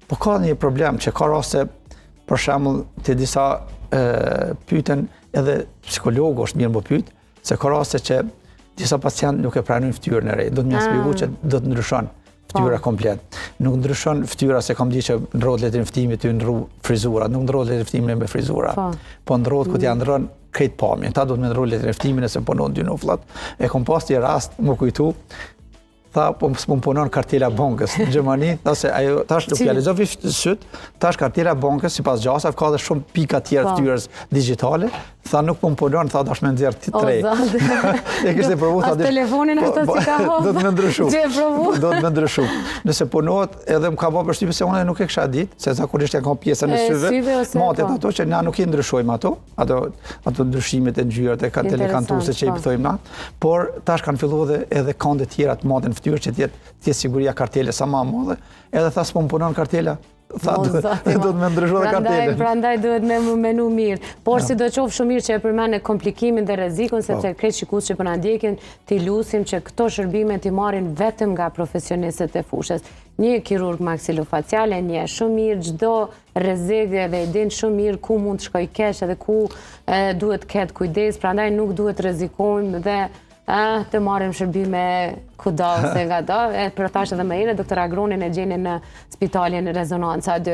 Po ka një problem që ka raste, për shembull, të disa pyeten edhe psikologë është mirë më pyet, se ka raste që disa pacientë nuk e pranojnë fytyrën e re. Do të më shpjegoj që do të ndryshon fytyra komplet. Nuk ndryshon fytyra se kam ditë që ndrohet letrin e ftimit, ty ndru frizura, nuk ndrohet letrin e ftimit me frizura. Po ndrohet kur t'ja ndron krejt pamjen. Ta do të më ndrohet letrin e ftimit nëse punon dy nufllat. E kam pas një rast, më kujtu, tha, po më punon kartela bankës në Gjermani, se ajo tash nuk ja lexoi syt, tash kartela bankës sipas gjasave ka edhe shumë pika tjera fytyrës digjitale, tha nuk po më punon, tha dash më nxjerr ti tre. E kishte provu tha telefonin ashtu si ka hop. Do të më ndryshu. Gjë provu. Do të më ndryshu. Nëse punohet edhe më ka bërë përshtypje se unë nuk e kisha ditë, se zakonisht ja ka pjesën e syve. Matet ato që na nuk i ndryshojmë ato ndryshimet e ngjyrat e telekantuese që i thojmë na, por tash kanë filluar edhe kanë të tjera të madhe në fytyrë që t'jetë siguria kartele sa më madhe, edhe tha s'po më punon kartela, tha do të më ndryshoj dhe kartele. Prandaj duhet me menu mirë, por si do qofë shumë mirë që e përmene komplikimin dhe rrezikun, sepse krejt shikues që po na ndjekin, t'i lusim që këto shërbime t'i marrin vetëm nga profesionistët e fushës. Një kirurg maksilofacial e njeh shumë mirë çdo rrezik dhe e din shumë mirë ku mund të shkojë keq edhe ku duhet ketë kujdes, prandaj nuk duhet rrezikojmë dhe të marrim shërbime kudo ose nga do. Për tash edhe më herë, doktor Agronin e gjeni në spitalin Rezonanca 2.